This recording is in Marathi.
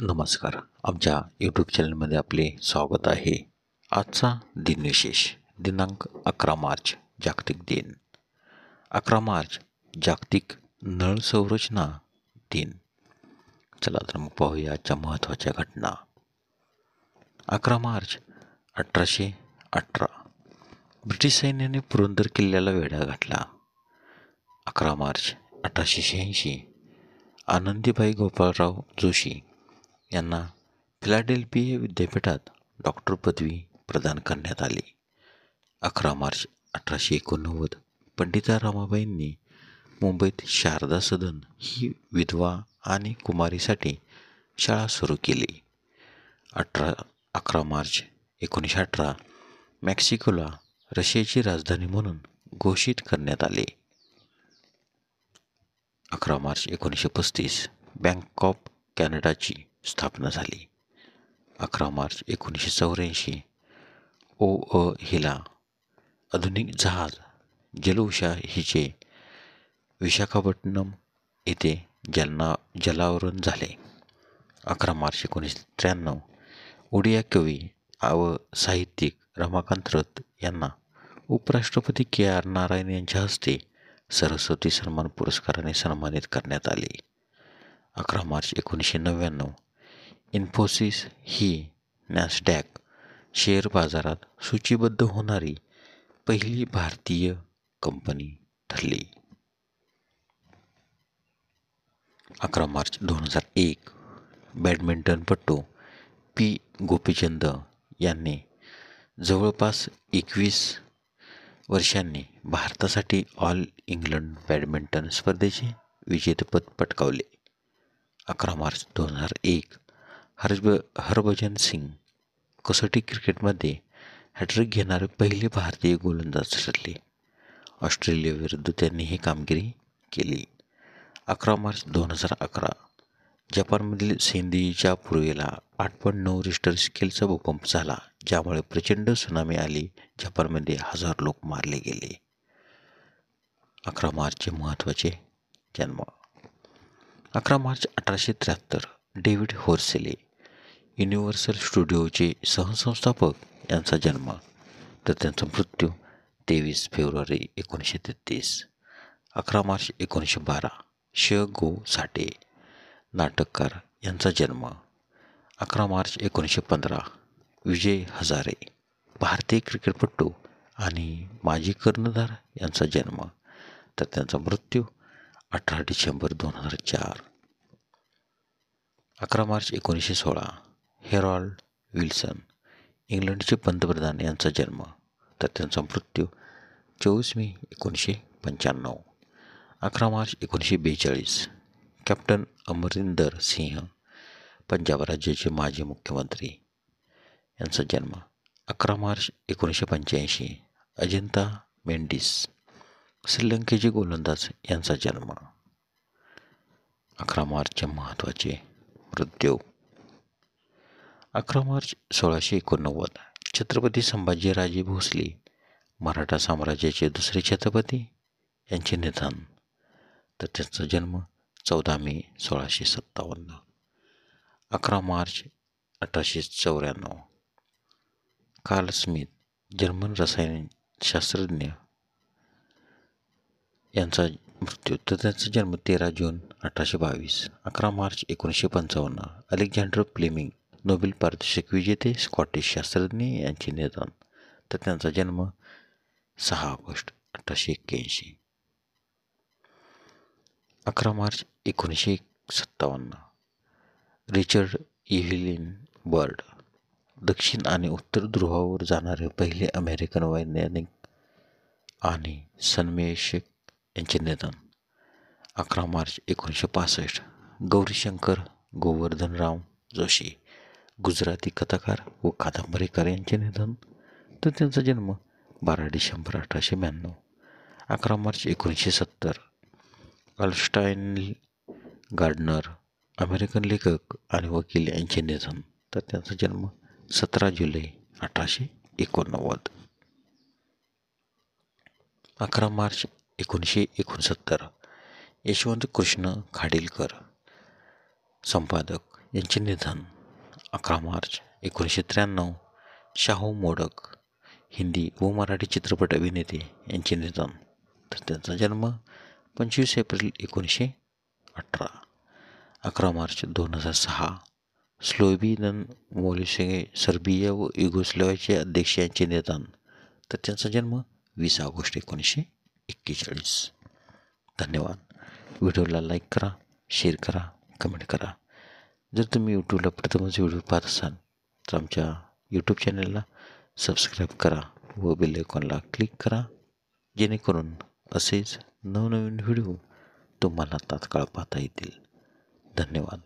नमस्कार. आमच्या यूट्यूब चॅनलमध्ये आपले स्वागत आहे. आजचा दिनविशेष दिनांक 11 मार्च जागतिक दिन. 11 मार्च जागतिक नळ संरचना दिन. चला तर मग पाहूया आजच्या महत्त्वाच्या घटना. 11 मार्च 1818 ब्रिटिश सैन्याने पुरंदर किल्ल्याला वेढा घातला. 11 मार्च 1886 आनंदीबाई गोपाळराव जोशी यांना फिलाडेल्फिया विद्यापीठात डॉक्टर पदवी प्रदान करण्यात आली. 11 मार्च 1889 पंडिता रमाबाईंनी मुंबईत शारदा सदन ही विधवा आणि कुमारीसाठी शाळा सुरू केली. 11 मार्च 1918 मेक्सिकोला रशियाची राजधानी म्हणून घोषित करण्यात आले. 11 मार्च 1935 बँक ऑफ कॅनडाची स्थापना झाली. 11 मार्च 1984 हिला आधुनिक जहाज जलौषा हिचे विशाखापट्टणम येथे जलावरण झाले. 11 मार्च 1993 ओडिया कवी व साहित्यिक रमाकांत रथ यांना उपराष्ट्रपती के.आर. नारायण यांच्या हस्ते सरस्वती सन्मान पुरस्काराने सन्मानित करण्यात आले. 11 मार्च 1999 इन्फोसिस ही नॅसडॅक शेअर बाजारात सूचीबद्ध होणारी पहिली भारतीय कंपनी ठरली. 11 मार्च 2001 बॅडमिंटनपटू पी. गोपीचंद यांनी जवळपास 21 वर्षांनी भारतासाठी ऑल इंग्लंड बॅडमिंटन स्पर्धेचे विजेतेपद पटकावले. 11 मार्च 2001 हरभजन सिंग कसोटी क्रिकेटमध्ये हॅट्रिक घेणारे पहिले भारतीय गोलंदाज ठरले. ऑस्ट्रेलियाविरुद्ध त्यांनी ही कामगिरी केली. 11 मार्च 2011 जपानमधील सेंदीच्या पूर्वेला 8.9 रिश्टर स्केलचा भूकंप झाला, ज्यामुळे प्रचंड त्सुनामी आली. जपानमध्ये हजारो लोक मारले गेले. 11 मार्चचे महत्त्वाचे जन्म. 11 मार्च 1873 डेव्हिड होर्सेले युनिव्हर्सल स्टुडिओचे सहसंस्थापक यांचा जन्म, तर त्यांचा मृत्यू 23 फेब्रुवारी 1933. 11 मार्च 1912 श. गो. साठे नाटककार यांचा जन्म. 11 मार्च 1915 विजय हजारे भारतीय क्रिकेटपटू आणि माजी कर्णधार यांचा जन्म, तर त्यांचा मृत्यू 18 डिसेंबर 2004. 11 मार्च 1916 हेरॉल्ड विल्सन इंग्लंडचे पंतप्रधान यांचा जन्म, तर त्यांचा मृत्यू 24 मे 1995. 11 मार्च 1942 कॅप्टन अमरिंदर सिंह पंजाब राज्याचे माजी मुख्यमंत्री यांचा जन्म. 11 मार्च 1985 अजिंता मेंडिस श्रीलंकेचे गोलंदाज यांचा जन्म. 11 मार्चचे महत्त्वाचे मृत्यू. 11 मार्च 1689 छत्रपती संभाजीराजे भोसले मराठा साम्राज्याचे दुसरे छत्रपती यांचे निधन, तर त्यांचा जन्म 14 मे 1657. 11 मार्च 1894 कार्ल स्मिथ जर्मन रसायनशास्त्रज्ञ यांचा मृत्यू, तर त्यांचा जन्म 13 जून 1822. 11 मार्च 1955 अलेक्झांडर फ्लेमिंग नोबेल पारितोषिक विजेते स्कॉटिश शास्त्रज्ञ यांचे निधन, तर त्यांचा जन्म 6 August 1881. 11 March 1957 Richard Evelyn bird दक्षिण आणि उत्तर ध्रुवावर जाणारे पहिले अमेरिकन वैज्ञानिक आणि सन्मेषक यांचे निधन. 11 मार्च 1965 गौरीशंकर गोवर्धनराव जोशी गुजराती कथाकार व कादंबरीकार यांचे निधन, तर त्यांचा जन्म 12 डिसेंबर 1892. 11 मार्च 1970 अल्स्टाईन गार्डनर अमेरिकन लेखक आणि वकील यांचे निधन, तर त्यांचा जन्म 17 जुलै 1889. 11 मार्च 1969 यशवंत कृष्ण खाडीलकर संपादक यांचे निधन 11 मार्च 1993. शाहू मोडक, हिंदी व मराठी चित्रपट अभिनेते यांचे निधन. तर त्यांचा जन्म 25 एप्रिल 1918. 11 मार्च 2006. स्लोव्हियन मोलिसे, सर्बिया व युगोस्लाव्हियाचे अध्यक्ष यांचे निधन. तर त्यांचा जन्म 20 ऑगस्ट 1941. धन्यवाद. व्हिडिओला लाईक करा, शेअर करा, कमेंट करा. जर तुम्ही यूट्यूबला प्रथमच व्हिडिओ पाहत असाल तर आमच्या यूट्यूब चॅनलला सबस्क्राईब करा व बेल आयकॉनला क्लिक करा, जेणेकरून असेच नवनवीन व्हिडिओ तुम्हाला तात्काळ पाहता येतील. धन्यवाद.